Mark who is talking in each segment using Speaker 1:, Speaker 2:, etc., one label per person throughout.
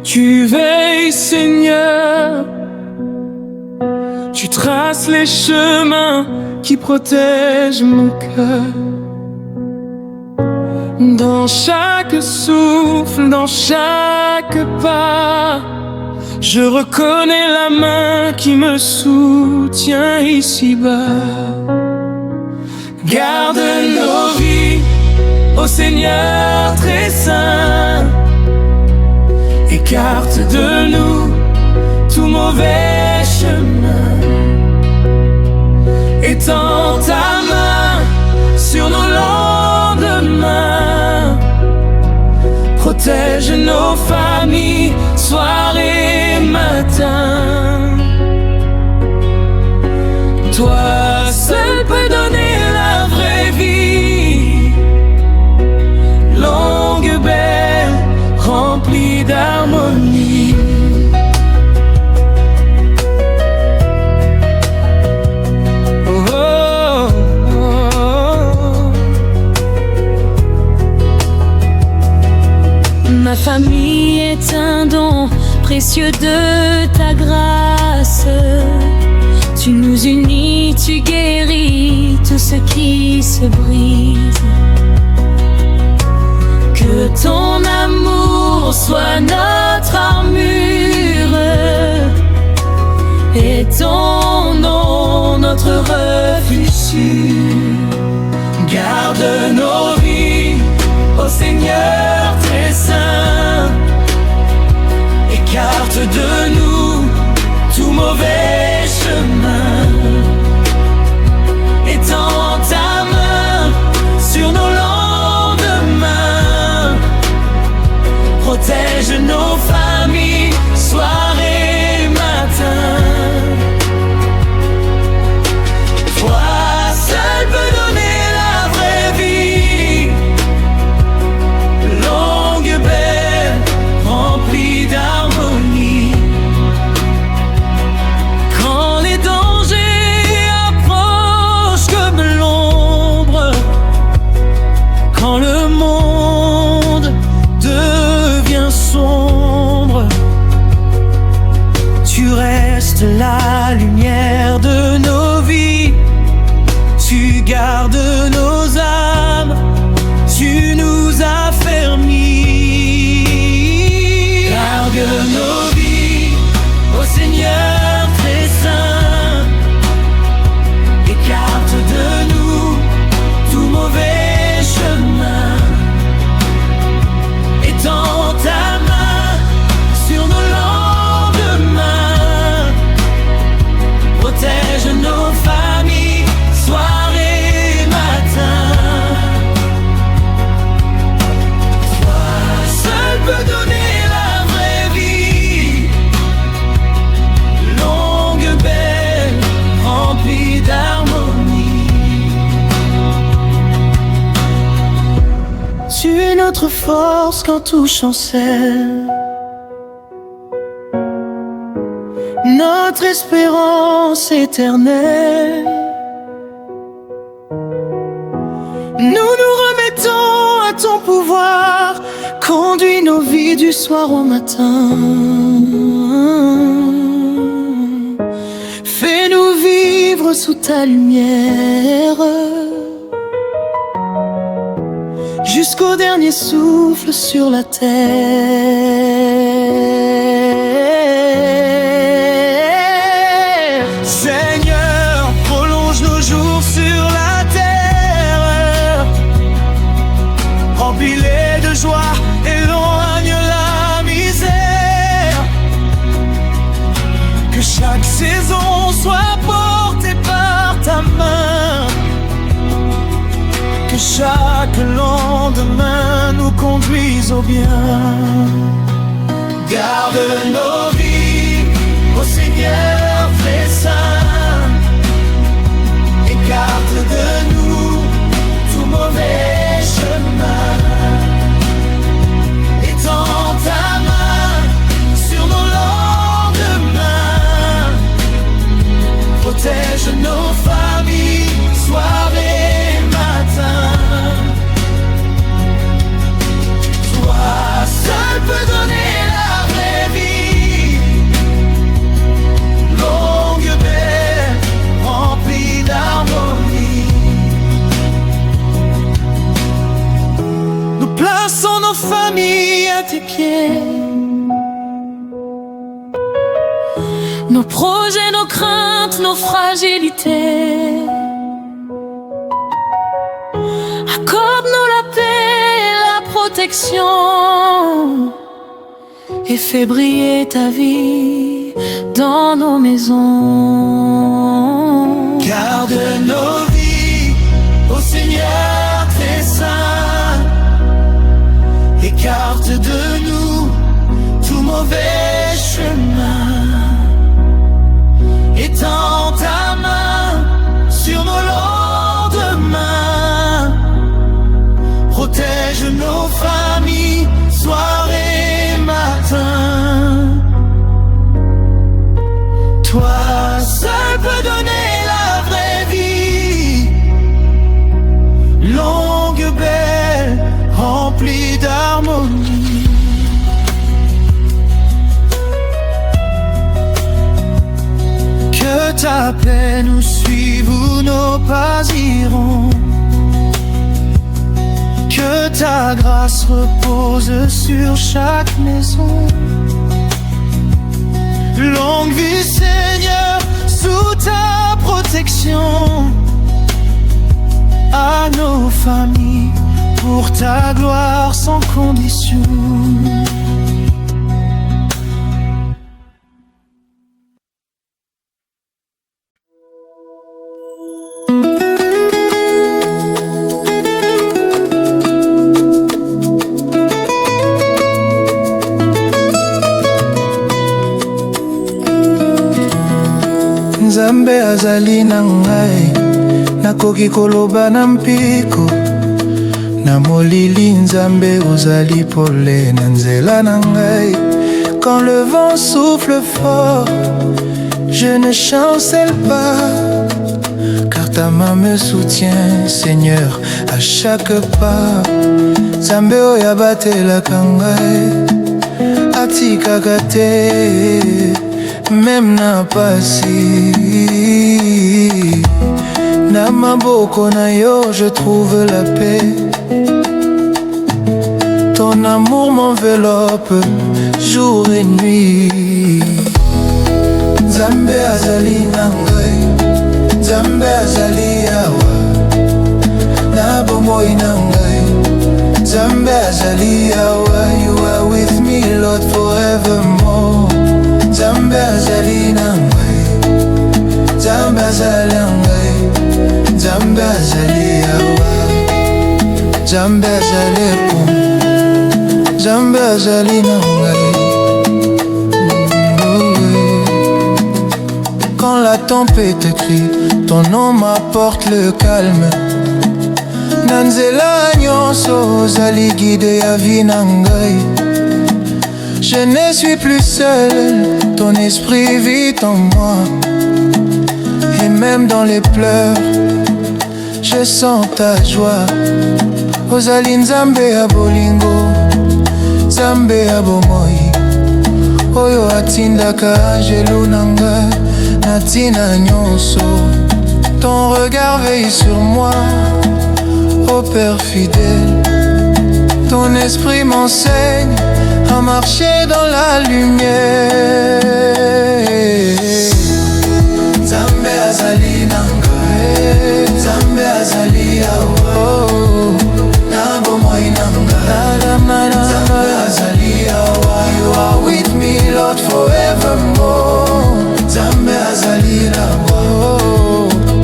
Speaker 1: Tu veilles, Seigneur. Tu traces les chemins qui protègent mon cœur. Dans chaque souffle, dans chaque pas, je reconnais la main qui me soutient ici-bas. Garde nos vies, ô Seigneur très saint. Écarte de nous tout mauvais chemin. Étends ta main sur nos lendemains. Protège nos familles, soir et matin. Toi seul peux donner la vraie vie, longue, belle, remplie d'harmonie.
Speaker 2: Ma famille est un don précieux de ta grâce. Tu nous unis, tu guéris tout ce qui se brise. Que ton amour soit notre armure et ton nom notre refuge sûr.
Speaker 1: Garde nos vies, ô Seigneur très saint. Écarte de nous tout mauvais chemin. Étends ta main sur nos lendemains. Protège nos familles, soir et matin. Toi seul peux donner la vraie vie, longue, belle, remplie d'harmonie. Quand les dangers approchent comme l'ombre, quand le monde devient sombre, tu restes la lumière de nos vies. Tu gardes nos âmes, tu nous affermis. Garde nos vies, ô Seigneur très saint. Écarte de nous tout mauvais chemin. Étends ta main sur nos lendemains. Protège nos familles, soir et matin. Toi seul peux donner la vraie vie, longue, belle, remplie d'harmonie. Tu es notre force quand tout chancelle, notre espérance éternelle. Nous nous remettons à ton pouvoir, conduis nos vies du soir au matin. Fais-nous vivre sous ta lumière, jusqu'au dernier souffle sur la terre. Seigneur, prolonge nos jours sur la terre. Remplis-les de joie, éloigne la misère. Que chaque saison soit portée par ta main. Que chaque lendemain nous conduise au bien. Garde nos vies, ô Seigneur très saint. Écarte de nous tout mauvais chemin. Étends ta main sur nos lendemains. Protège nos familles, soir et matin. Toi seul peux donner
Speaker 2: nos projets, nos craintes, nos fragilités. Accorde-nous la paix et la protection, et fais briller ta vie dans nos maisons.
Speaker 1: Garde nos vies au Seigneur très saint, écarte de nous tout mauvais chemin. Étends ta main sur nos lendemains, protège nos familles, soir et matin. Toi seul peux donner la vraie vie, longue, belle, remplie d'harmonie. Que ta paix nous suive où nos pas iront, que ta grâce repose sur chaque maison. Longue vie Seigneur, sous ta protection, à nos familles, pour ta gloire sans condition.
Speaker 3: Nzambe azali na ngai, nakoki koloba na mpiko. Na molili Nzambe ozali pole na nzela na ngai. Quand le vent souffle fort, je ne chancelle pas, car ta main me soutient, Seigneur, à chaque pas. Nzambe oyo abatelaka ngai, atikaka te même na pasi. Na maboko na yo je trouve la paix. Ton amour m'enveloppe jour et nuit. Nzambe azali na ngai, Nzambe azali awa na bomoi na ngai. Nzambe azali awa, you are with me Lord forevermore. Nzambe azali na ngai, Nzambe azali na ngai, Nzambe azali awa, Nzambe azali po, Nzambe azali na ngai. Quand la tempête crie, ton nom m'apporte le calme. Na nzela nyonso ozali guide ya vie na ngai. Je ne suis plus seul, ton esprit vit en moi. Et même dans les pleurs, je sens ta joie. Ozali Nzambe ya bolingo, Nzambe ya bomoi, oyo atindaka angelu nanga na tina nyonso. Ton regard veille sur moi, ô Père fidèle. Ton esprit m'enseigne à marcher dans la lumière. Nzambe azali na ngai, Nzambe azali awa, na bomoi na ngai. Nzambe azali awa, you are with me Lord forevermore. Nzambe azali awa,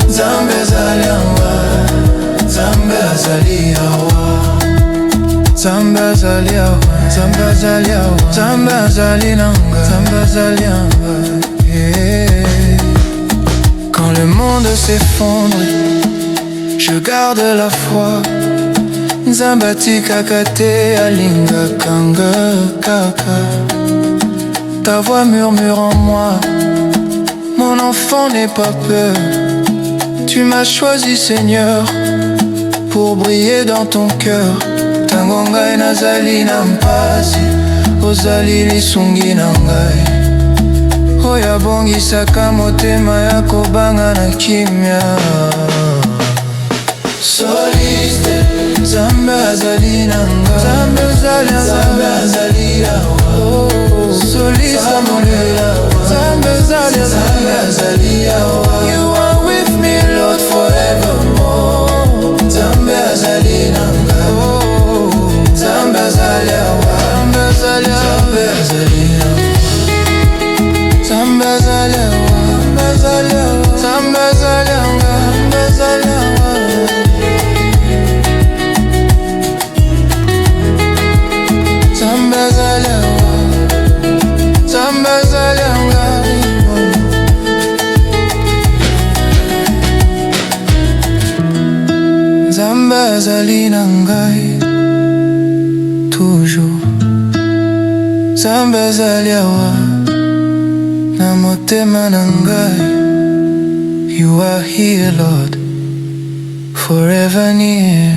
Speaker 3: Nzambe azali awa, Nzambe azali awa, Nzambe azali awa, Nzambe azali awa, Nzambe azali nanga, Nzambe azali awa, yeah. Quand le monde s'effondre, je garde la foi. Nzambe atikaka te alingaka nga kaka. Ta voix murmure en moi, mon enfant n'aie pas peur. Tu m'as choisi Seigneur pour briller dans ton cœur. Tango ngai nazali na mpasi, ozali lisungi na ngai. Oyo abongisaka motema ya kobanga na kimia. Soliste, Nzambe azali na ngai, Nzambe azali, Nzambe azali awa. Soliste amolela, Nzambe azali, ozali na ngai toujours. Nzambe azali awa na motema na ngai. You are here, Lord, forever near.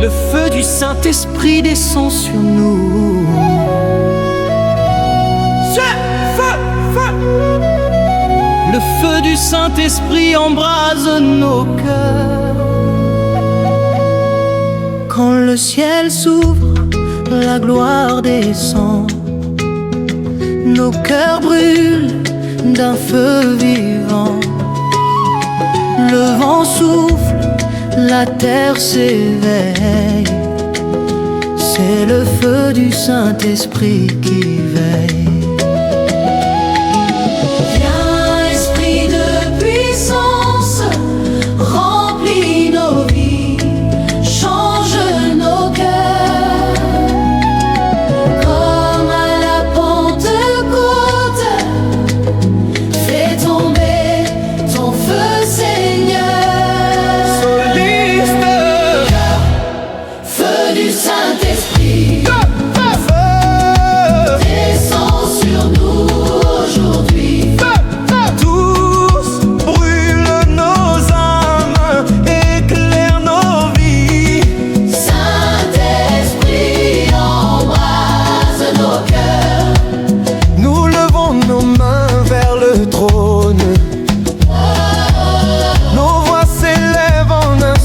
Speaker 1: Le feu du Saint-Esprit descend sur nous. Le feu du Saint-Esprit embrase nos cœurs. Quand le ciel s'ouvre, la gloire descend. Nos cœurs brûlent d'un feu vivant. Le vent souffle, la terre s'éveille. C'est le feu du Saint-Esprit qui veille.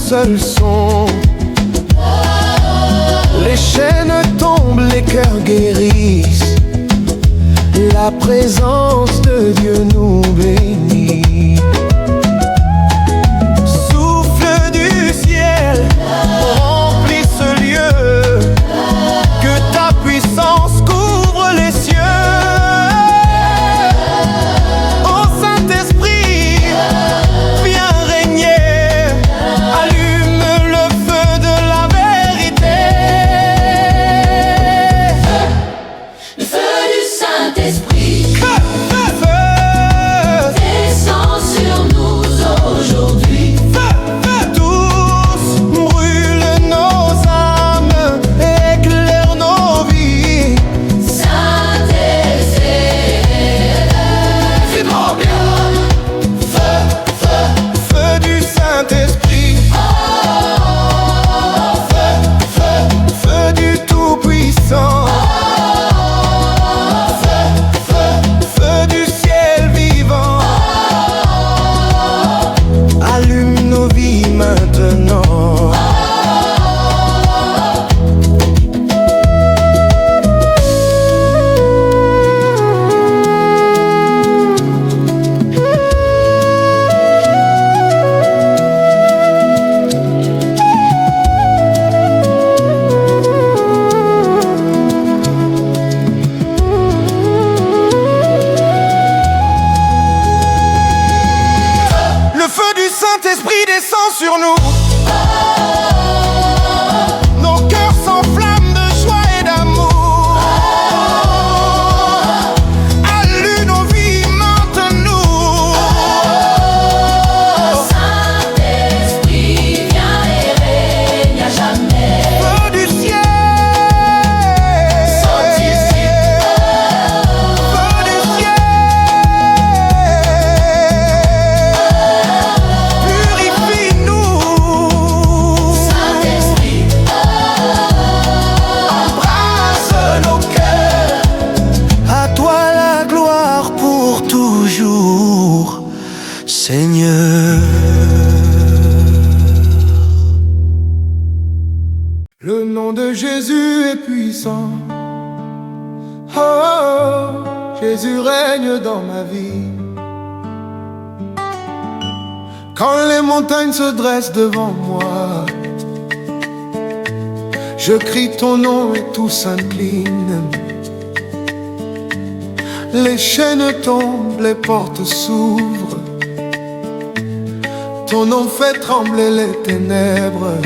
Speaker 3: Seul son. Les chaînes tombent, les cœurs guérissent. La présence de Dieu nous bénit. Souffle du ciel, remplis ce lieu. Que ta puissance couvre les cieux. Ô Saint-Esprit, viens régner. Saint-Esprit descend sur nous. Nos cœurs s'enflamment de joie et d'amour. Allume nos vies maintenant.
Speaker 2: Saint-Esprit, viens et règne à jamais.
Speaker 3: Feu du ciel,
Speaker 2: Saint ici.
Speaker 3: feu du ciel.
Speaker 1: Seigneur.
Speaker 3: Le nom de Jésus est puissant. Oh, Jésus règne dans ma vie. Quand les montagnes se dressent devant moi, je crie ton nom et tout s'incline. Les chaînes tombent, les portes s'ouvrent. Ton nom fait trembler les ténèbres.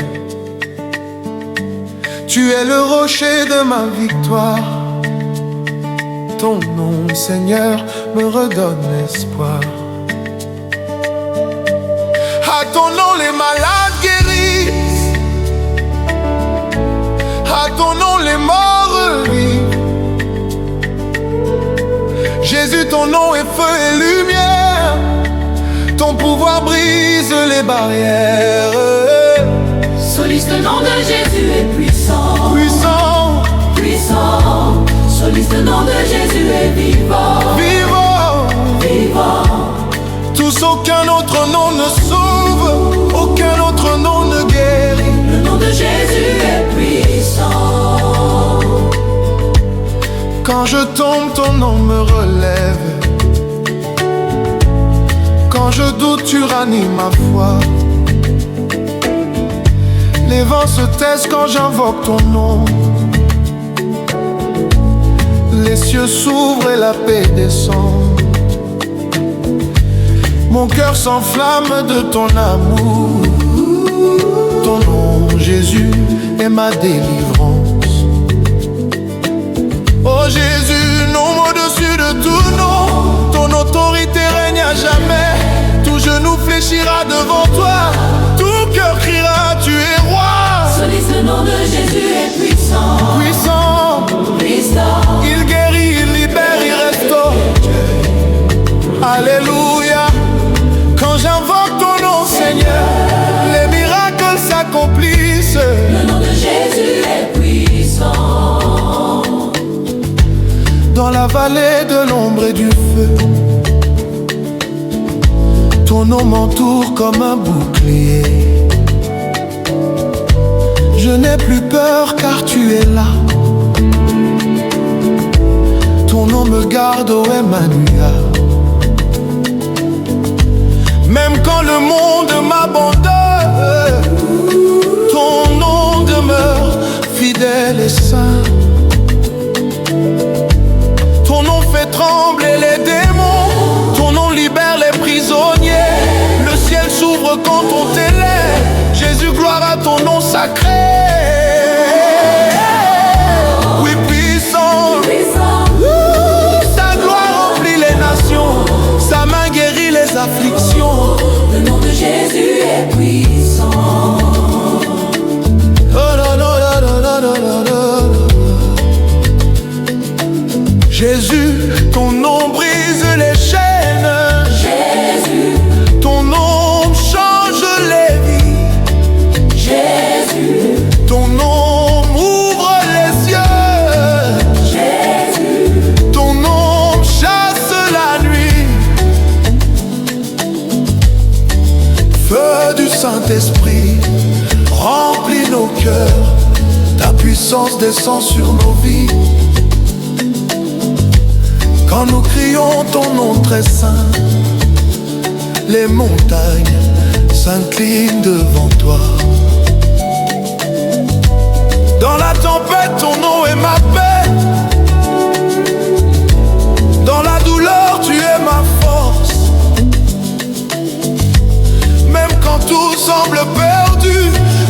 Speaker 3: Tu es le rocher de ma victoire. Ton nom, Seigneur, me redonne espoir. À ton nom, les malades guérissent. À ton nom, les morts revivent. Jésus, ton nom est feu et lumière. Ton pouvoir brise les barrières.
Speaker 2: Soliste, le nom de Jésus est puissant.
Speaker 3: Puissant,
Speaker 2: Puissant. Soliste, le nom de Jésus est vivant.
Speaker 3: vivant,
Speaker 2: Vivant.
Speaker 3: tous, aucun autre nom ne sauve, aucun autre nom ne guérit.
Speaker 2: Le nom de Jésus est puissant.
Speaker 3: Quand je tombe, ton nom me relève. Quand je doute, tu ranimes ma foi. Les vents se taisent quand j'invoque ton nom. Les cieux s'ouvrent et la paix descend. Mon cœur s'enflamme de ton amour. Ton nom, Jésus, est ma délivrance. Oh Jésus, nom au-dessus de tout nom. Ton autorité règne à jamais. Tout genou fléchira devant toi. Tout cœur criera, tu es roi.
Speaker 2: Soliste, le nom de Jésus est puissant.
Speaker 3: Puissant,
Speaker 2: Puissant.
Speaker 3: il guérit, il libère, il restaure. Alléluia. Quand j'invoque ton nom, Seigneur, les miracles s'accomplissent.
Speaker 2: Le nom de Jésus est puissant.
Speaker 3: Dans la vallée de l'ombre et du feu, ton nom m'entoure comme un bouclier. Je n'ai plus peur car tu es là. Ton nom me garde, ô Emmanuel. Même quand le monde m'abandonne, ton nom demeure fidèle et saint. Ton nom fait trembler les démons. Ton nom libère les prisonniers. Le ciel s'ouvre quand on t'élève. Jésus, gloire à ton nom sacré. Oui, puissant. Ta gloire remplit les nations. Sa main guérit les afflictions.
Speaker 2: Le nom de Jésus est puissant.
Speaker 3: Oh, non, non, non, non, non, non, non. Jésus, ton nom brise les chaînes.
Speaker 2: Jésus.
Speaker 3: Ton nom change les vies.
Speaker 2: Jésus.
Speaker 3: Ton nom ouvre les yeux.
Speaker 2: Jésus.
Speaker 3: Ton nom chasse la nuit. Feu du Saint-Esprit remplit nos cœurs. Ta puissance descend sur nos vies. Quand nous crions ton nom très saint, les montagnes s'inclinent devant toi. Dans la tempête, ton nom est ma paix. Dans la douleur, tu es ma force. Même quand tout semble perdu,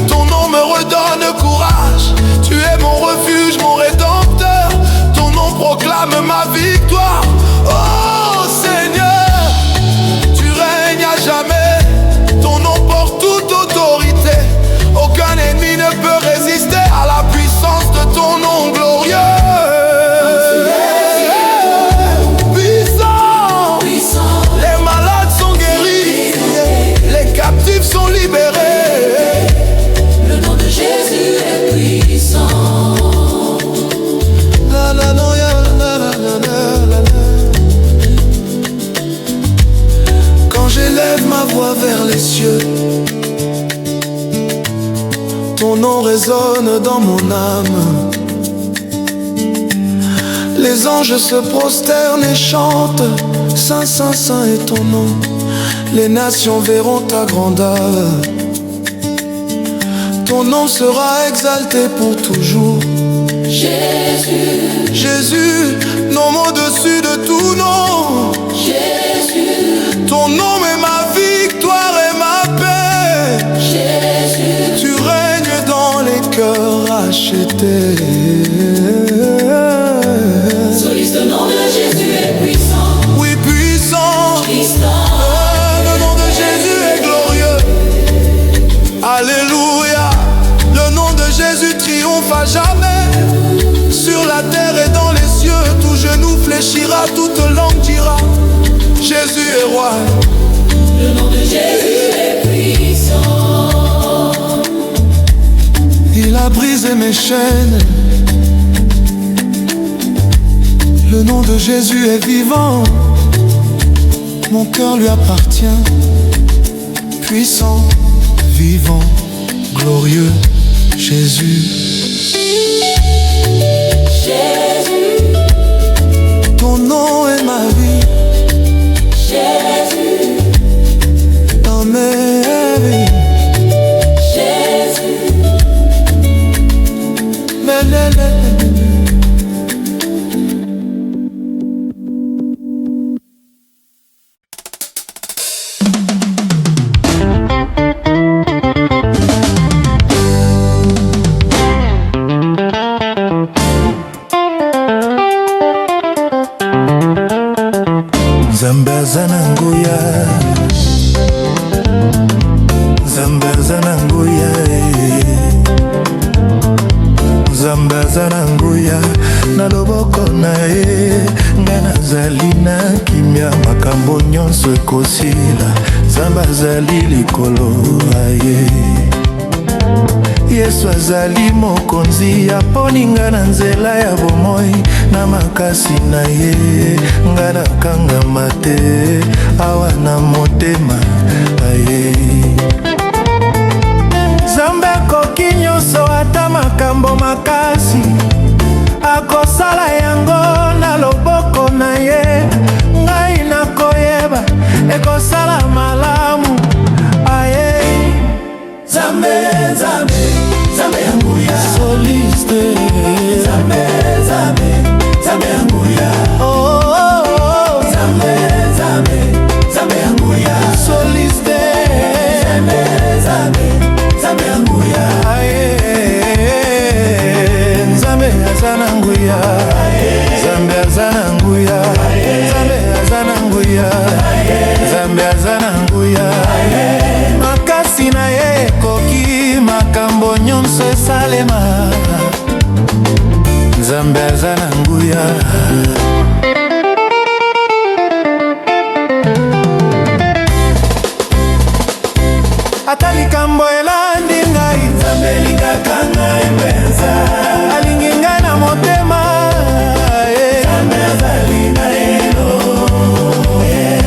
Speaker 3: ton nom me redonne courage. Tu es mon refuge, mon rédempteur. Ton nom proclame ma victoire. Oh Seigneur, tu règnes à jamais. Ton nom porte toute autorité. Aucun ennemi ne peut résister à la puissance de ton nom glorieux. Puissant,
Speaker 2: Puissant.
Speaker 3: les malades sont guéris, les captifs sont libérés.
Speaker 2: Le nom de Jésus est puissant.
Speaker 3: La, la, la, la, la, la, la, la. Quand j'élève ma voix vers les cieux, ton nom résonne dans mon âme. Les anges se prosternent et chantent. Saint, Saint, Saint est ton nom. Les nations verront ta grandeur. Ton nom sera exalté pour toujours.
Speaker 2: Jésus.
Speaker 3: Jésus, nom au-dessus de tout nom.
Speaker 2: Jésus.
Speaker 3: Ton nom est ma victoire et ma paix.
Speaker 2: Jésus.
Speaker 3: Tu règnes dans les cœurs rachetés. te.
Speaker 2: Soliste, le nom de Jésus est puissant.
Speaker 3: Oui, puissant. Le nom de Jésus est glorieux. Alléluia. Le nom de Jésus triomphe à jamais. Sur la terre et dans les cieux, tout genou fléchira, toute langue dira: Jésus est roi.
Speaker 2: Le nom de Jésus est puissant.
Speaker 3: Il a brisé mes chaînes. Le nom de Jésus est vivant. Mon cœur lui appartient. Puissant, vivant, glorieux, Jésus.
Speaker 2: Jésus,
Speaker 3: ton nom est ma vie.
Speaker 2: Jésus,
Speaker 3: Dans mes vies.
Speaker 2: Jésus,
Speaker 3: Nzambe aza na nguya, Nzambe aza na nguya, Nzambe aza na nguya, na loboko na ye nga nazali na kimia, makambo nyonso ekosila, Nzambe azali likolo aye. Yesu azali mokonzi, aponi nga na nzela ya bomoi, na makasi na ye nga nakangama te, awa na motema aye. Nzambe akoki nyonso, ata makambo makasi akosala yango na loboko na ye. Ngai nakoyeba ekosala malamu aye. Nzambe, Nzambe, Nzambe yanguya. Soliste. Nzambe, Nzambe, Nzambe yanguya. Oh, oh, oh. Nzambe, Nzambe, Nzambe yanguya. Soliste. Nzambe, Nzambe, Nzambe yanguya. Aye, Nzambe azana nguya. Nzambe azana nguya. Nzambe azana nguya. Nzambe azana nguya. Makasi na ye ekoki, makambo nyonso esalema. Nzambe aza na nguya. Ata likambo elandi ngai, Nzambe alingaka ngai mpenza. Alingi ngai na motema, Nzambe azali na lelo.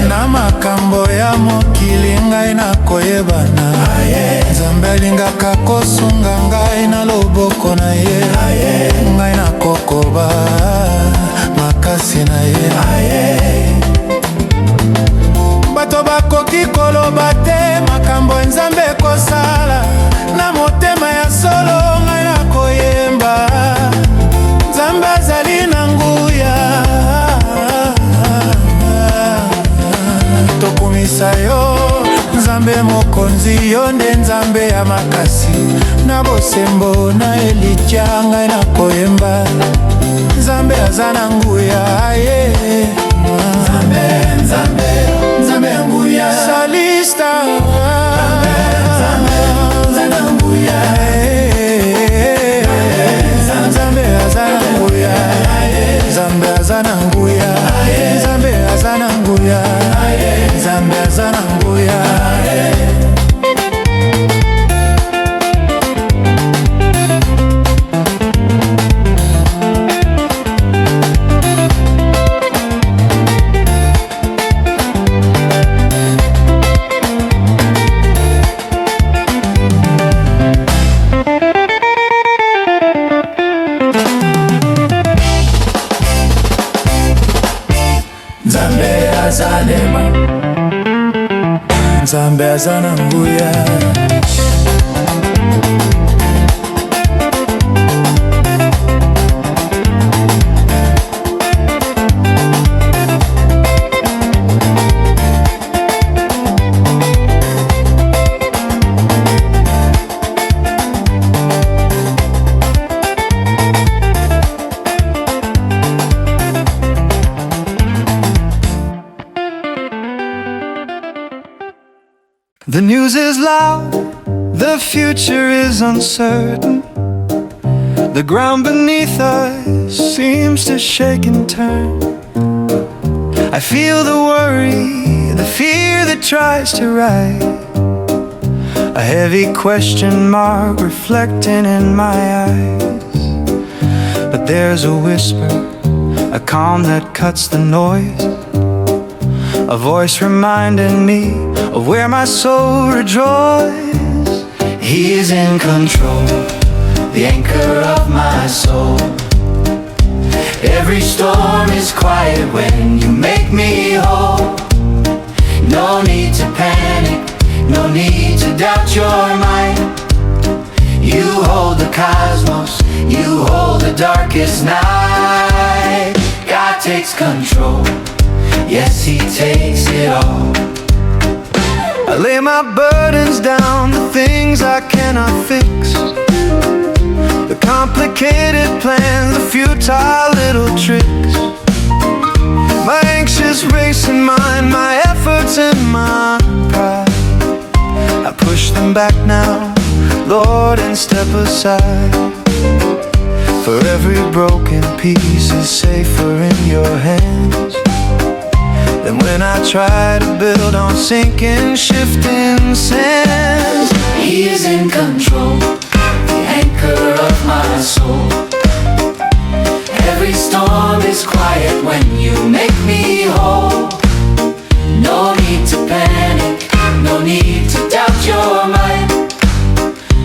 Speaker 3: Na makambo ya mokili ngai nakoyebana, Nzambe alingaka kosunga ngai na loboko na ye. Ngai nakokoba makasi na ye. Bato bakoki koloba te makambo Nzambe ekosala, na motema ya solo ngai nakoyemba. Nzambe azali na nguya. Tokumisa yo Nzambe mokonzi, yo nde Nzambe ya makasi, na bosembo na elitia ngai nakoyemba. Nzambe aza na nguya aye. Nzambe, Nzambe, Nzambe ya nguya. Salista. Nzambe, Nzambe na nguya. Nzambe aza na nguya. Nzambe aza na nguya. Nzambe aza na nguya. Nzambe aza na nguya. Nzambe azalema. Nzambe aza na nguya. The news is loud, the future is uncertain. The ground beneath us seems to shake and turn. I feel the worry, the fear that tries to rise, a heavy question mark reflecting in my eyes. But there's a whisper, a calm that cuts the noise, a voice reminding me of where my soul rejoices. He is in control, the anchor of my soul. Every storm is quiet when you make me whole. No need to panic, no need to doubt your mind. You hold the cosmos, you hold the darkest night. God takes control, yes, He takes it all. I lay my burdens down, the things I cannot fix, the complicated plans, the futile little tricks, my anxious racing mind, my efforts and my pride. I push them back now, Lord, and step aside. For every broken piece is safer in your hands than when I try to build on sinking, shifting sands. He is in control, the anchor of my soul. Every storm is quiet when you make me whole. No need to panic, no need to doubt your mind.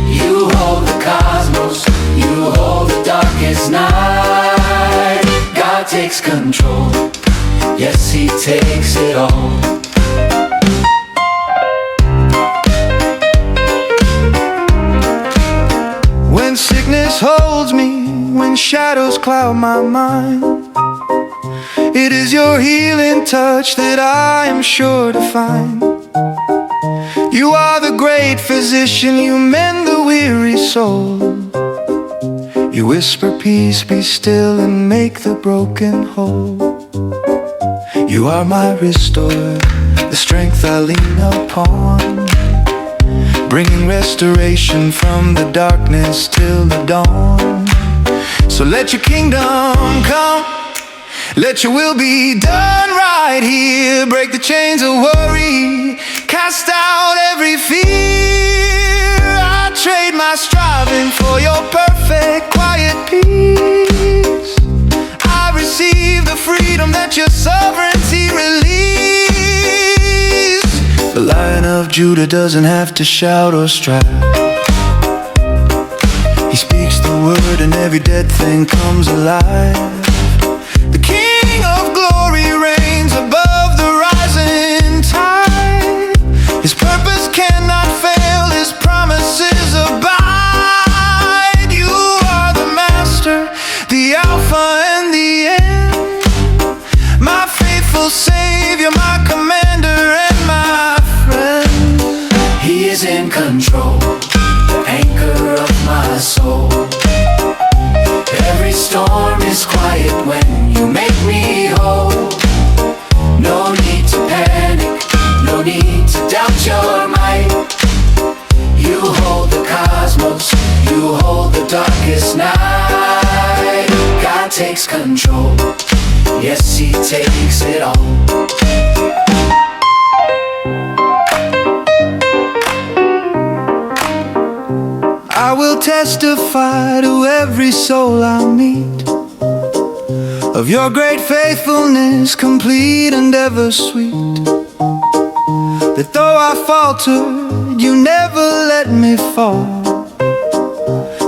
Speaker 3: You hold the cosmos, you hold the darkest night. God takes control, yes, He takes it all. When sickness holds me, when shadows cloud my mind, it is your healing touch that I am sure to find. You are the great physician, you mend the weary soul. You whisper peace, be still, and make the broken whole. You are my restorer, the strength I lean upon, bringing restoration from the darkness till the dawn. So let your kingdom come, let your will be done right here. Break the chains of worry, cast out every fear. I trade my striving for your perfect quiet peace. I receive the freedom that your sovereignty release. The Lion of Judah doesn't have to shout or strive. He speaks the word and every dead thing comes alive. The King of glory reigns above the rising tide. His purpose cannot fail, His promises abide. You are the Master, the Alpha and the end, my faithful Savior, my commander and my friend. He is in control, the anchor of my soul. Every storm is quiet when you make me whole. No need to panic, no need to doubt your might. You hold the cosmos, you hold the darkest night. God takes control, yes, He takes it all. I will testify to every soul I meet of your great faithfulness, complete and ever sweet. That though I faltered, you never let me fall.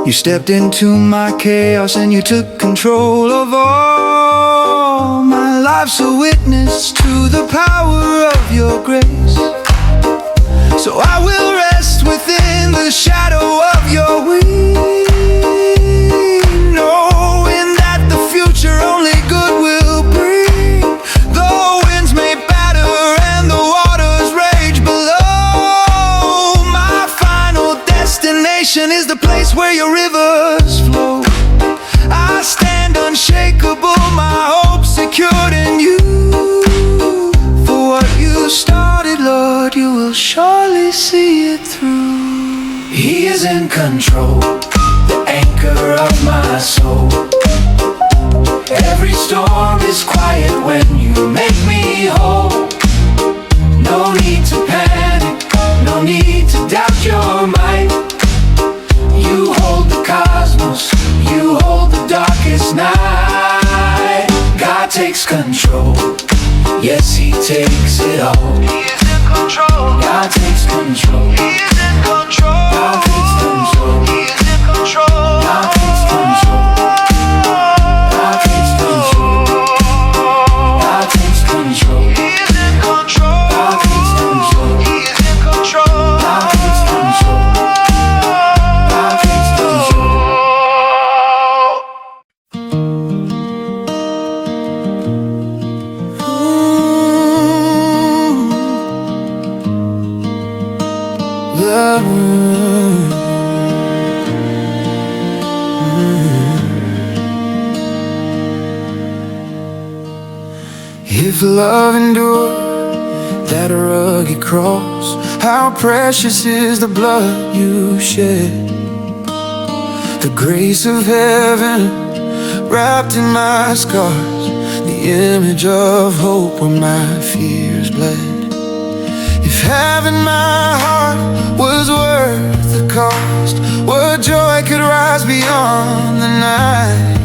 Speaker 3: You stepped into my chaos and you took control of all. My life's a witness to the power of your grace. So I will rest within the shadow of your wings, knowing that the future only good will bring. The winds may batter and the waters rage below, my final destination is the place where your rivers flow. I stand unshakable, my hope secured in you. For what you started, Lord, you will surely always see it through.
Speaker 1: He is in control, the anchor of my soul. Every storm is quiet when you make me whole. No need to panic, no need to doubt your might. You hold the cosmos, you hold the darkest night. God takes control, yes, He takes it all.
Speaker 3: He is in control.
Speaker 1: God takes control.
Speaker 3: He is in control.
Speaker 1: God takes control.
Speaker 3: He is in control.
Speaker 1: God takes control. God takes control. God takes control.
Speaker 3: He is in control.
Speaker 1: God takes control.
Speaker 3: He is in control.
Speaker 1: God takes control. God takes control.
Speaker 3: If love endured that rugged cross, how precious is the blood you shed. The grace of heaven wrapped in my scars, the image of hope where my fears bled. If having my heart was worth the cost, what joy could rise beyond the night?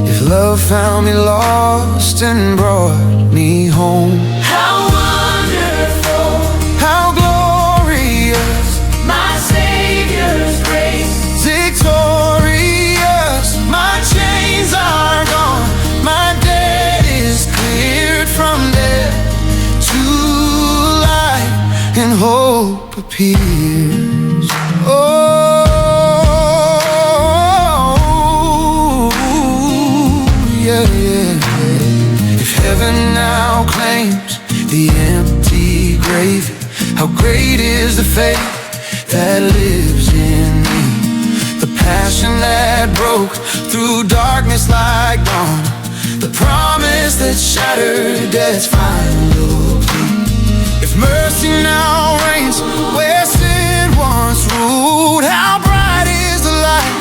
Speaker 3: If love found me lost and brought me home,
Speaker 2: How wonderful,
Speaker 3: how glorious,
Speaker 2: my Savior's grace.
Speaker 3: victorious. My chains are gone, my debt is cleared from death to life, and hope appears. If heaven now claims the empty grave, how great is the faith that lives in me. The passion that broke through darkness like dawn, the promise that shattered death's final plea. If mercy now reigns where sin once ruled, how bright is the light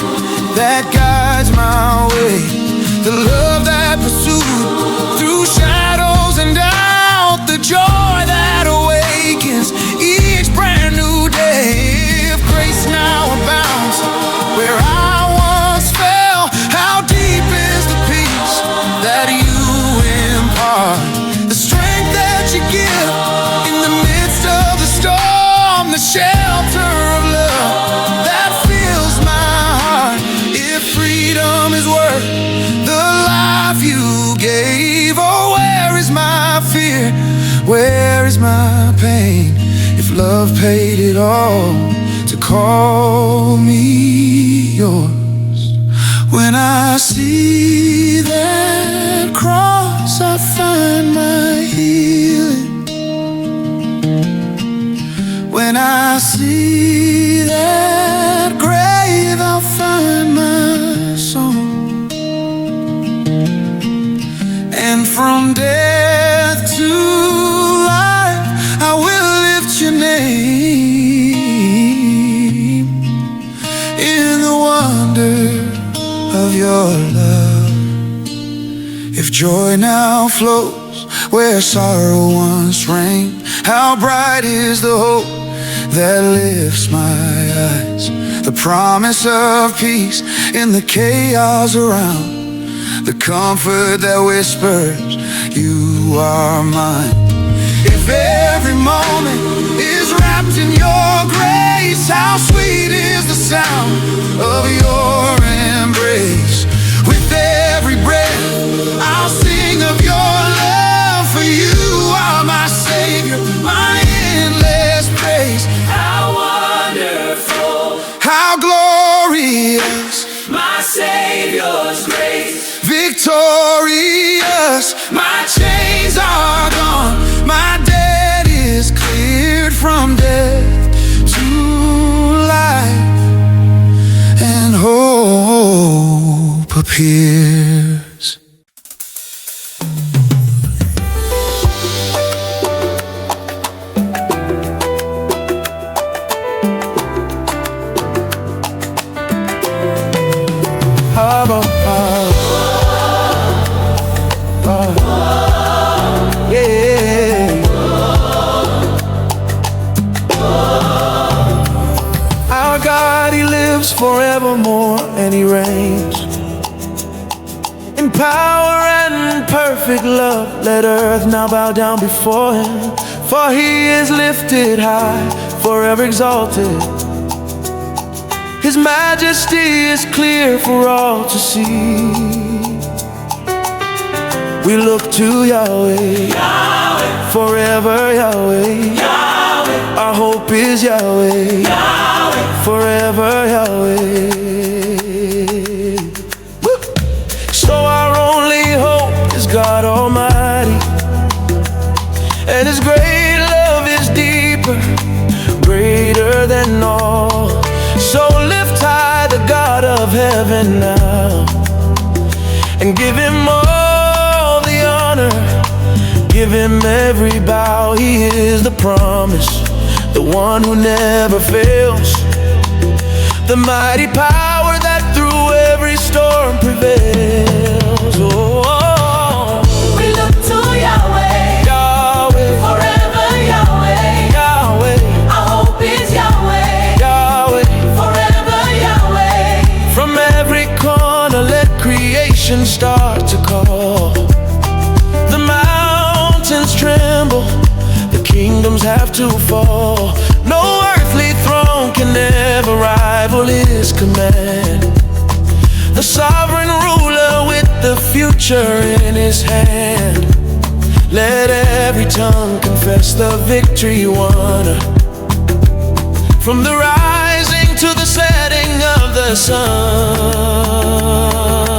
Speaker 3: that guides my way. The love that pursued through shadows and doubt, the joy that awakens each brand new day. If grace now abounds where I once fell, how deep is the peace that you impart, the strength that you give in the midst of the storm, the shelter of love that fills my heart. If freedom is worth the life you gave, oh, where is my fear? Where is my pain? If love paid it all to call me yours. When I see that cross, I find my healing. When I see that grave, I'll find my song. And from death to life, I will lift your name in the wonder of your love. If joy now flows where sorrow once reigned, how bright is the hope that lifts my eyes. The promise of peace in the chaos around, the comfort that whispers, you are mine. If every moment is wrapped in your grace, how sweet is the sound of your embrace. With every breath, I'll sing of your love, for you are my Savior, my endless praise.
Speaker 2: How wonderful,
Speaker 3: How glorious,
Speaker 2: my Savior's grace.
Speaker 3: victorious. My chains are gone, my debt is cleared from death to life, and hope appears. lives forevermore, and He reigns in power and perfect love. Let earth now bow down before Him, for He is lifted high, forever exalted. His majesty is clear for all to see. We look to Yahweh, Yahweh. Forever Yahweh, Yahweh. Our hope is Yahweh, Yahweh. Forever Yahweh. Woo. So our only hope is God Almighty, and His great love is deeper, greater than all. So lift high the God of heaven now, and give Him all the honor, give Him every bow. He is the promise, the one who never fails, the mighty power that through every storm prevails. Oh,
Speaker 2: we look to Yahweh,
Speaker 3: Yahweh.
Speaker 2: forever Yahweh,
Speaker 3: Yahweh.
Speaker 2: our hope is Yahweh,
Speaker 3: Yahweh.
Speaker 2: forever Yahweh.
Speaker 3: From every corner let creation start to call. The mountains tremble, the kingdoms have to fall. No earthly throne can ever rival His command. The sovereign ruler with the future in His hand. Let every tongue confess the victory won. From the rising to the setting of the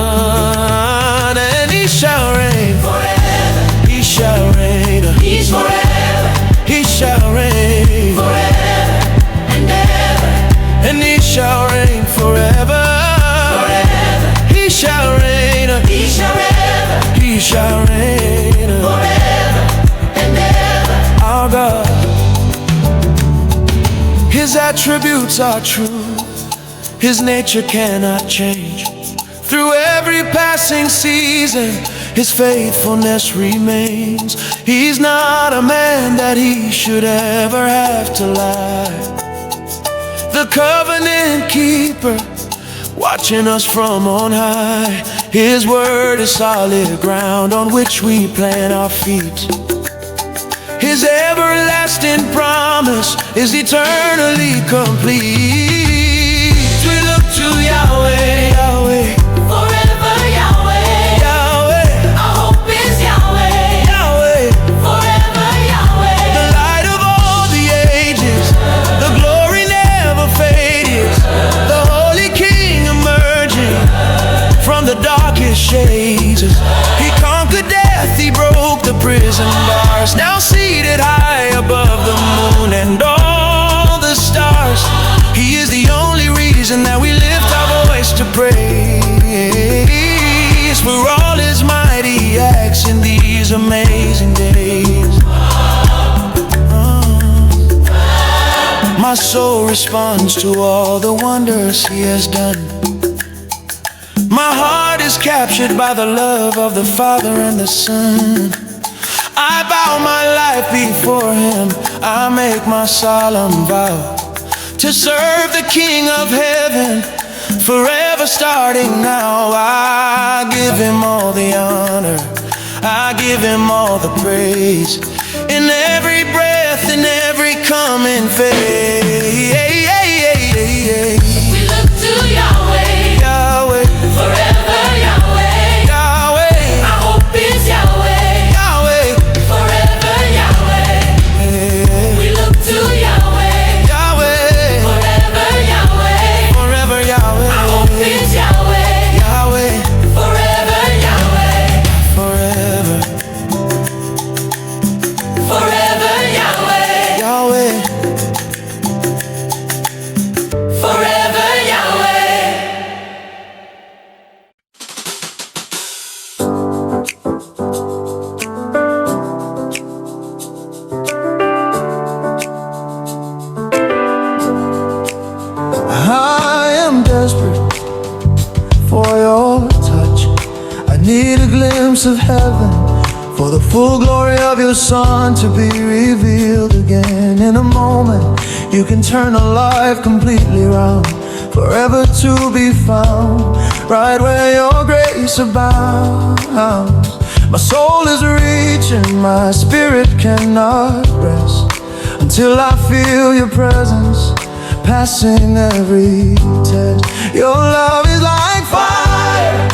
Speaker 3: sun, and He shall reign
Speaker 2: Forever,
Speaker 3: He shall reign,
Speaker 2: He's forever,
Speaker 3: He shall reign,
Speaker 2: forever and ever,
Speaker 3: and He shall reign forever.
Speaker 2: forever,
Speaker 3: He shall reign,
Speaker 2: He shall ever,
Speaker 3: He shall reign,
Speaker 2: forever and ever.
Speaker 3: our God. His attributes are true, His nature cannot change. Through every passing season, His faithfulness remains. He's not a man that He should ever have to lie. The covenant keeper, watching us from on high. His word is solid ground on which we plant our feet. His everlasting promise is eternally complete. We look to Yahweh, Yahweh,
Speaker 2: Forever Yahweh,
Speaker 3: Yahweh,
Speaker 2: our hope is Yahweh,
Speaker 3: Yahweh.
Speaker 2: forever Yahweh,
Speaker 3: The light of all the ages, the glory never fades. The Holy King emerging from the darkest shades. He conquered death, He broke the prison bars. Now seated high above the moon and all the stars. He is the only reason that we lift our voice to praise, for all His mighty acts in these amazing days. My soul responds to all the wonders He has done. My heart is captured by the love of the Father and the Son. I bow my life before Him, I make my solemn vow to serve the King of heaven, forever starting now. I give Him all the honor, I give Him all the praise, in every breath, in every coming phase.
Speaker 2: we look to Yahweh,
Speaker 3: Yahweh,
Speaker 2: forever Yahweh,
Speaker 3: Yahweh,
Speaker 2: our hope is Yahweh,
Speaker 3: Yahweh,
Speaker 2: forever Yahweh, we look to Yahweh,
Speaker 3: Yahweh,
Speaker 2: forever Yahweh,
Speaker 3: forever
Speaker 2: our
Speaker 3: Yahweh,
Speaker 2: hope is Yahweh,
Speaker 3: Yahweh,
Speaker 2: forever Yahweh,
Speaker 3: forever,
Speaker 2: forever Yahweh,
Speaker 3: Yahweh.
Speaker 2: forever Yahweh.
Speaker 3: I am desperate for your touch. I need a glimpse of heaven, for the full glory of your Son to be revealed again. In a moment, you can turn a life completely round. forever to be found, right where your grace abounds. My soul is reaching, my spirit cannot rest until I feel your presence passing every test. Your love is like fire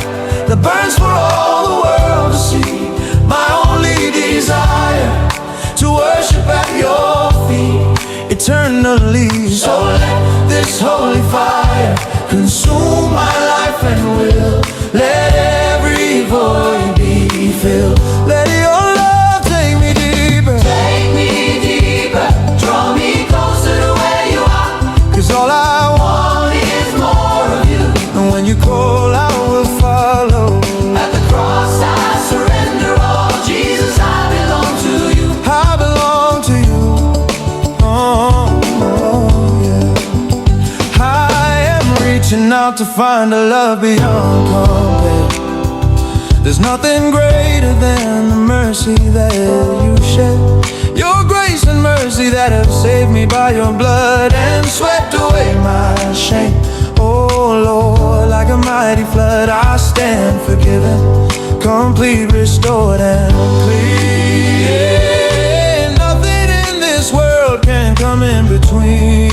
Speaker 3: that burns for all the world to see. My only desire to worship at your feet eternally. So let this holy fire consume my life and will. Let every void be filled. Let your love take me deeper.
Speaker 1: Take me deeper, draw me closer to where you are.
Speaker 3: 'Cause all I want
Speaker 1: Is more of you.
Speaker 3: and when you call I will follow.
Speaker 1: At the cross I surrender all. Jesus, I belong to you.
Speaker 3: I belong to you. Yeah. I am reaching out to find a love beyond compare. There's nothing greater than the mercy that you shed. Your grace and mercy that have saved me by your blood and swept away my shame. Oh Lord, like a mighty flood I stand forgiven, complete, restored and clean. Nothing in this world can come in between.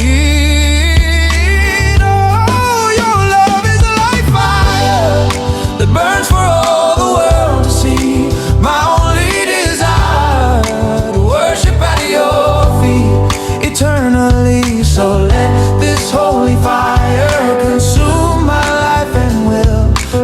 Speaker 3: Oh, your love is like fire that burns for all the world to see. My only desire to worship at your feet eternally. So let this holy fire consume my life and will.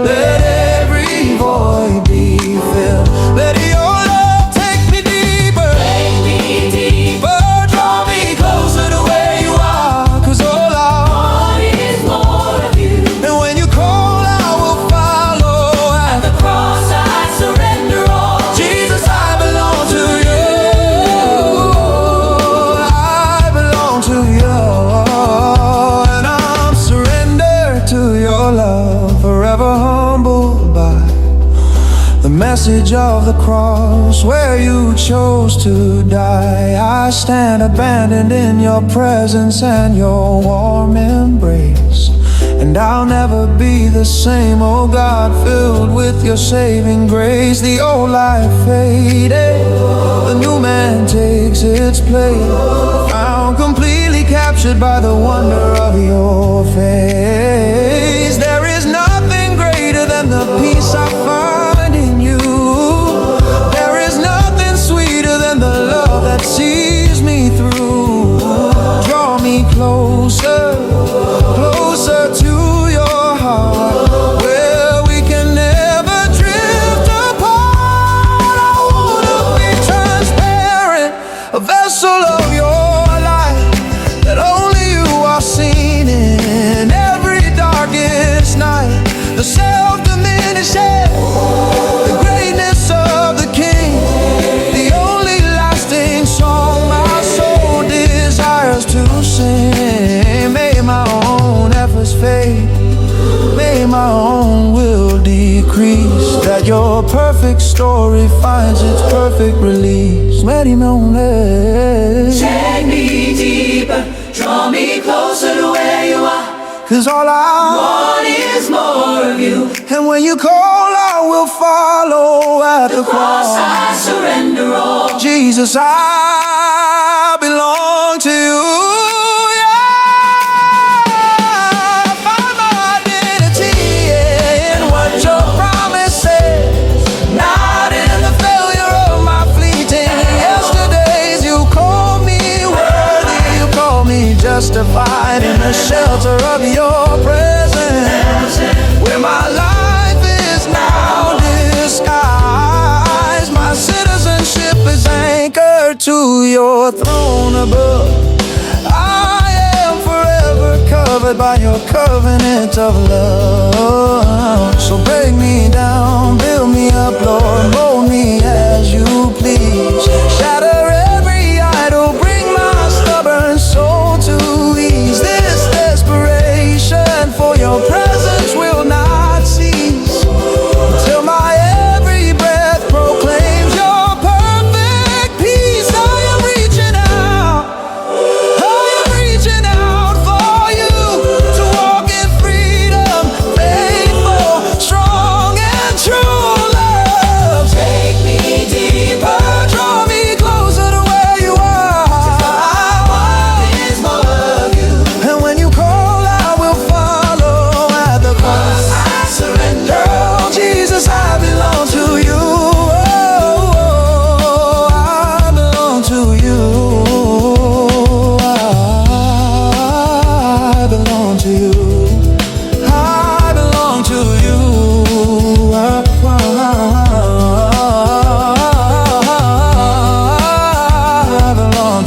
Speaker 3: Let every void be filled. Let your love take me deeper.
Speaker 1: Take me deeper,
Speaker 3: Draw me closer to where you are. 'Cause all I want,
Speaker 1: is more of you.
Speaker 3: and when you call I will follow. At
Speaker 1: The cross I surrender all.
Speaker 3: Jesus, I belong to you. I belong to you. And I'm surrendered to your love, forever humbled by the message of the cross where you chose to die. I stand abandoned in your presence and your warm embrace. And I'll never be the same, oh God, filled with your saving grace. The old life faded, the new man takes its place. Found completely captured by the wonder of your face. There is nothing greater than the peace I find in you. There is nothing sweeter than the love that sees me through. Draw me closer, closer to your heart, where we can never drift apart. I wanna be transparent, a vessel of your light that only you are seen in. Every darkest night, the self-diminishing, the greatness of the King, the only lasting song my soul desires to sing. May my own efforts fade, may my own will decrease, that your perfect story finds its perfect release.
Speaker 1: Take me deeper, draw me closer to where you are.
Speaker 3: 'Cause all I
Speaker 1: Want is more of you.
Speaker 3: and when you call I will follow. At the
Speaker 1: Cross
Speaker 3: cross
Speaker 1: I surrender all.
Speaker 3: Jesus, I belong to you. Yeah, I find my identity in what your promise says, not in the failure of my fleeting yesterdays. You call me worthy, you call me justified in the shelter of your presence, where my life is now disguised. My citizenship is anchored to your throne above. I am forever covered by your covenant of love. So break me down, build me up, Lord, mold me as you please. Shatter every idol, bring my stubborn soul to ease. This desperation for your presence will not cease till my every breath proclaims your perfect peace. I am reaching out for you to walk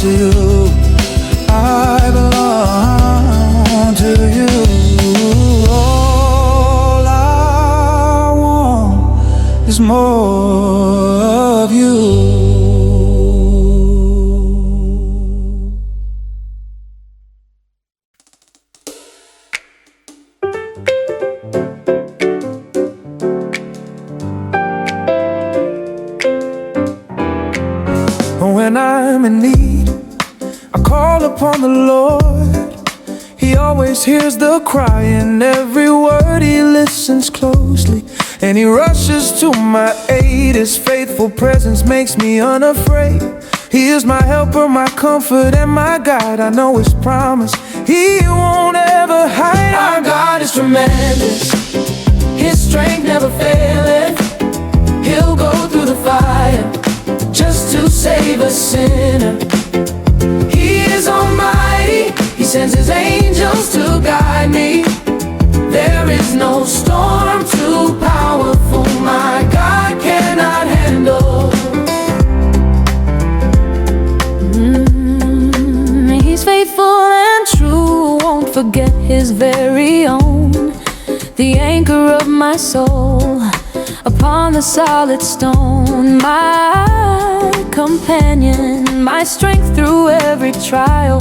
Speaker 3: to you. I belong to you. All I want is more of you. When I'm in need, I call upon the Lord. He always hears the cry, and every word He listens closely, and He rushes to my aid. His faithful presence makes me unafraid. He is my helper, my comfort, and my guide. I know His promise, He won't ever hide.
Speaker 1: Our God is tremendous, His strength never faileth. He'll go through the fire just to save a sinner. He is almighty, He sends His angels to guide me. There is no storm too powerful my God cannot handle.
Speaker 2: He's faithful and true, won't forget His very own. The anchor of my soul upon the solid stone, my companion, my strength through every trial,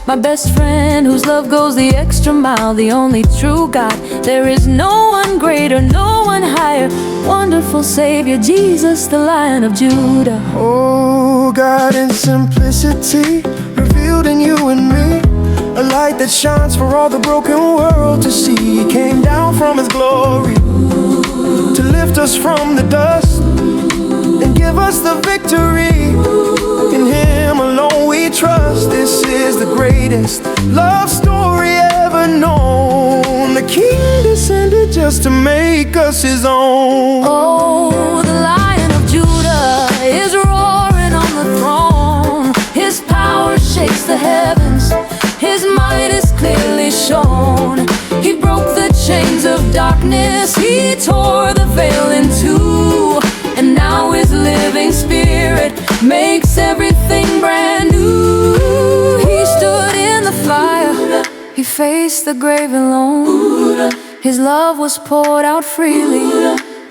Speaker 2: my best friend whose love goes the extra mile, the only true God. There is no one greater, no one higher, wonderful Savior, Jesus, the Lion of Judah.
Speaker 3: Oh, God in simplicity, revealed in you and me, a light that shines for all the broken world to see. He came down from His glory to lift us from the dust and give us the victory. In Him alone we trust. This is the greatest love story ever known. The King descended just to make us His own.
Speaker 2: Oh, the Lion of Judah is roaring on the throne. His power shakes the heavens, His might is clearly shown. He broke the chains of darkness, He tore the veil in two, and now His living Spirit makes everything brand new. He stood in the fire, He faced the grave alone. His love was poured out freely,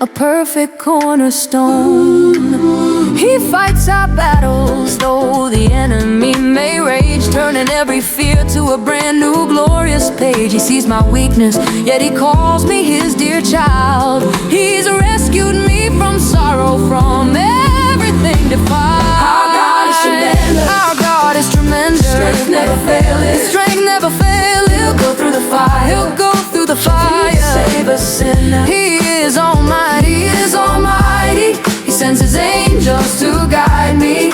Speaker 2: a perfect cornerstone. He fights our battles, though the enemy may rage, turning every fear to a brand new glorious page. He sees my weakness, yet He calls me His dear child. He's rescued me from sorrow, from everything defied.
Speaker 1: Our God is tremendous,
Speaker 2: Our God is tremendous.
Speaker 1: strength never faileth.
Speaker 2: Strength never fails.
Speaker 1: He'll go through the fire,
Speaker 2: He'll go through the fire.
Speaker 1: save a sinner.
Speaker 2: He is almighty,
Speaker 1: He is almighty, He sends His angels to guide me.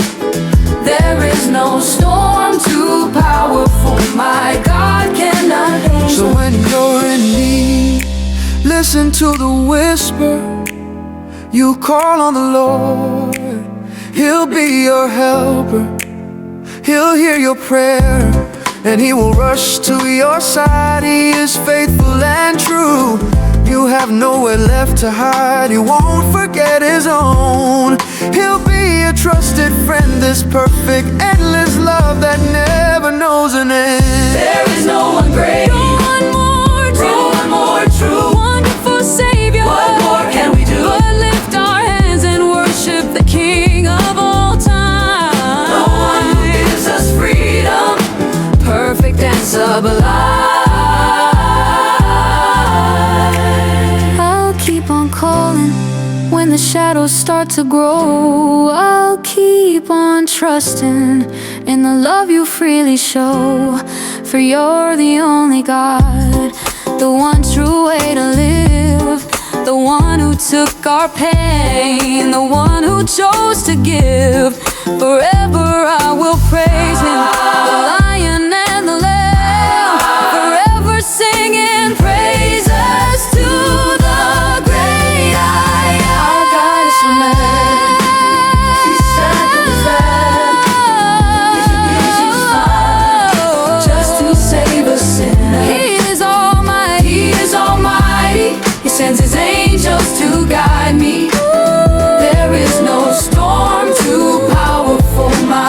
Speaker 1: There is no storm too powerful my God cannot handle.
Speaker 3: So when you're in need, listen to the whisper. You call on the Lord, He'll be your helper. He'll hear your prayer, and He will rush to your side. He is faithful and true. You have nowhere left to hide. He won't forget His own. He'll be a trusted friend, this perfect, endless love that never knows an end.
Speaker 1: There is no one great,
Speaker 2: No one more true,
Speaker 1: no one more true.
Speaker 2: wonderful Savior.
Speaker 1: What more can we do?
Speaker 2: But lift our hands and worship the King of all time.
Speaker 1: No one who gives us freedom,
Speaker 2: Perfect and sublime. I'll keep on calling when the shadows start to grow. I'll keep on trusting in the love You freely show. For You're the only God, the one true way to live, the one who took our pain, the one who chose to give. Forever I will praise Him, the Lion and the Lamb, forever singing praises to the great I am.
Speaker 1: Our God is tremendous, He sent His Lamb, His Son, just to save a sinner.
Speaker 2: He is almighty,
Speaker 1: He is almighty, He sends His angels to guide me. There is no storm too powerful my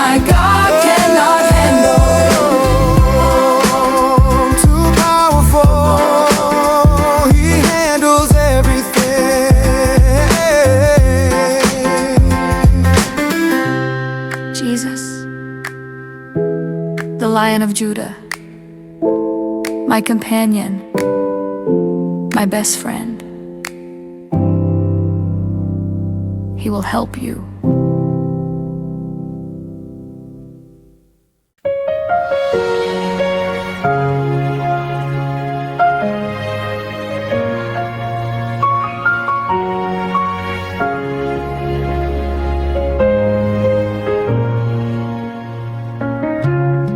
Speaker 4: Lion of Judah, my companion, my best friend. He will help you.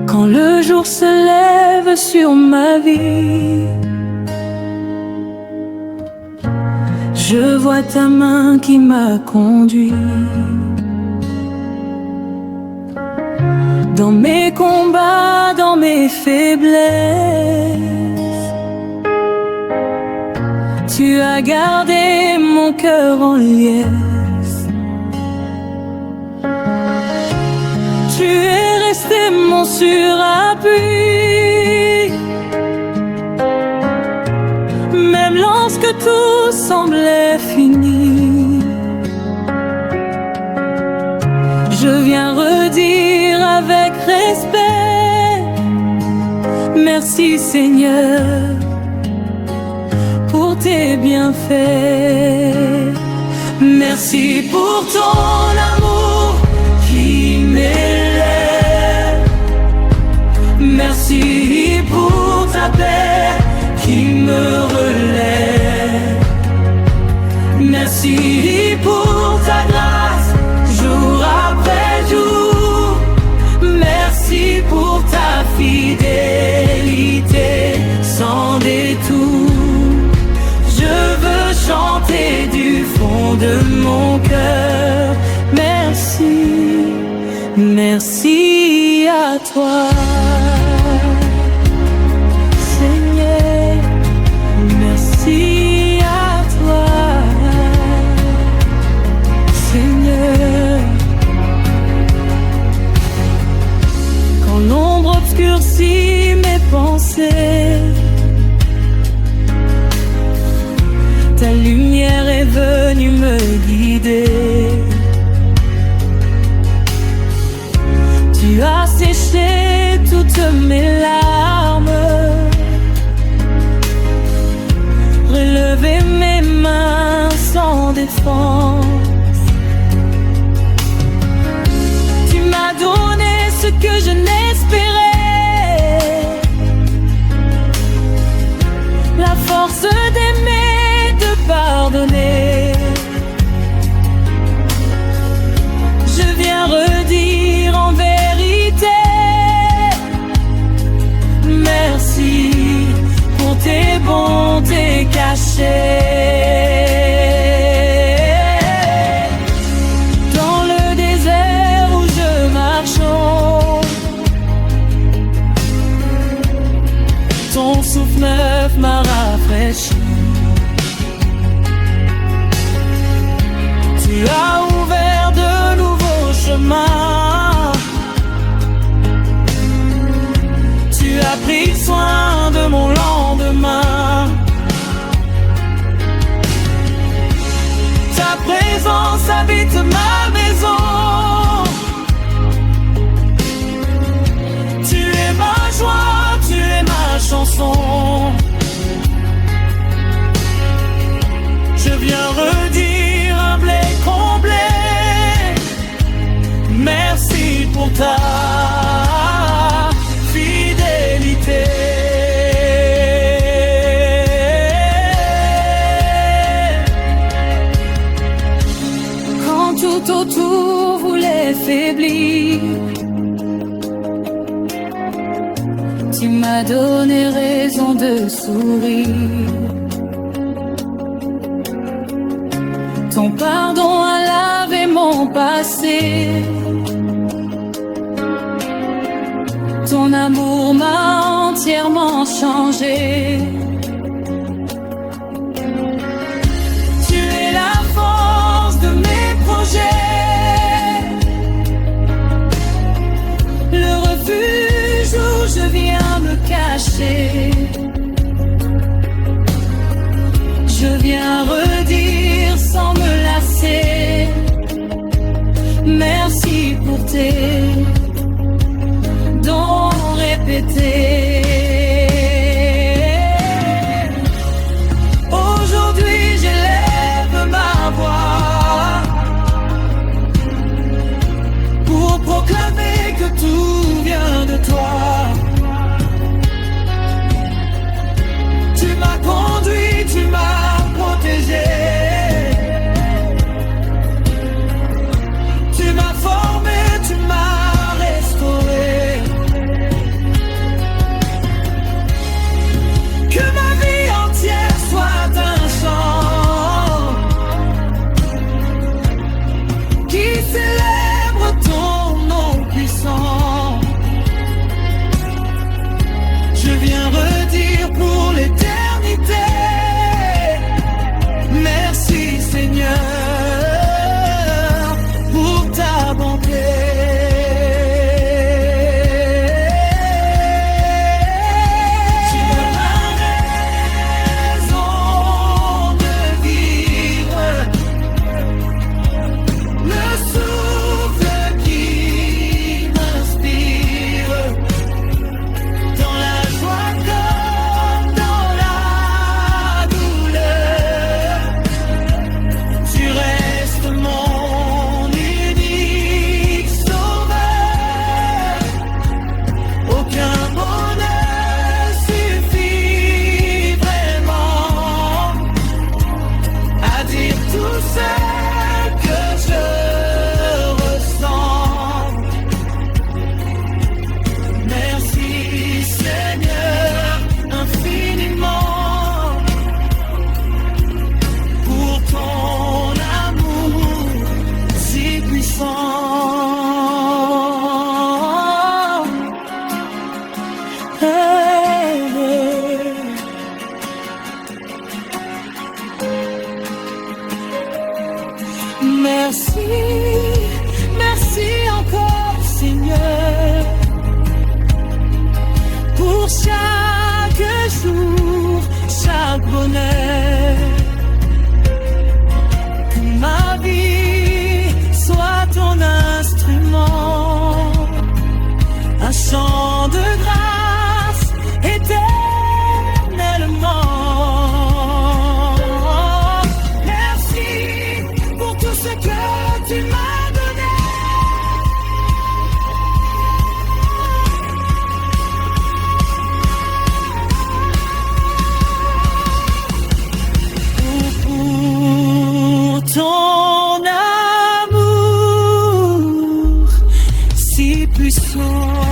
Speaker 2: Quand le jour se lève sur ma vie, je vois ta main qui m'a conduit. Dans mes combats, dans mes faiblesses, tu as gardé mon cœur en liesse. Tu es resté mon surappui, même lorsque tout semblait fini. Je viens redire avec respect, merci Seigneur pour tes bienfaits. Merci pour ton amour qui m'élève. Merci pour ta paix qui me relève. Merci pour ta grâce jour après jour. Merci pour ta fidélité sans détour. Je veux chanter du fond de mon cœur. Merci, merci à toi, Seigneur. Merci à toi, Seigneur. Quand l'ombre obscurcit mes pensées, ta lumière est venue me guider. Tu as séché toutes mes larmes, relevé mes mains sans défense. Tu m'as donné ce que je n'espérais, la force d'aimer, de pardonner. Je viens redire en vérité, merci pour tes bontés cachées. Dans le désert où je marche, ton souffle neuf m'a rafraîchi. Tu as ouvert de nouveaux chemins. Tu as pris soin de mon lendemain. Ta présence habite ma maison. Tu es ma joie, tu es ma chanson. Je viens redire humble et comblé, merci pour ta fidélité. Quand tout autour voulait faiblir, tu m'as donné raison de sourire. Ton pardon a lavé mon passé. Ton amour m'a entièrement changé. Tu es la force de mes projets, le refuge où je viens me cacher. Je viens redire sans me lasser, merci pour tes dons t'étais. Aujourd'hui j'élève ma voix pour proclamer que tout vient de toi. Tu m'as conduit, tu m'as protégé. Tu m'as formé, tu m'as restauré. Que ma vie entière soit un chant qui célèbre ton nom puissant. Je viens redire pour l'éternité, merci Seigneur pour ta bonté. Tu me donnes raison de vivre, le souffle qui m'inspire, dans la joie comme dans la douleur. Tu restes mon unique sauveur. Aucun mot ne suffit vraiment à dire tout ce que je ressens. Merci Seigneur infiniment pour ton amour si puissant. Hey, hey. Merci, merci encore Seigneur pour chaque jour, chaque bonheur. Que ma vie soit ton instrument, un chant de grâce éternellement. Merci pour tout ce que tu m'as donné. Pour ton amour si puissant.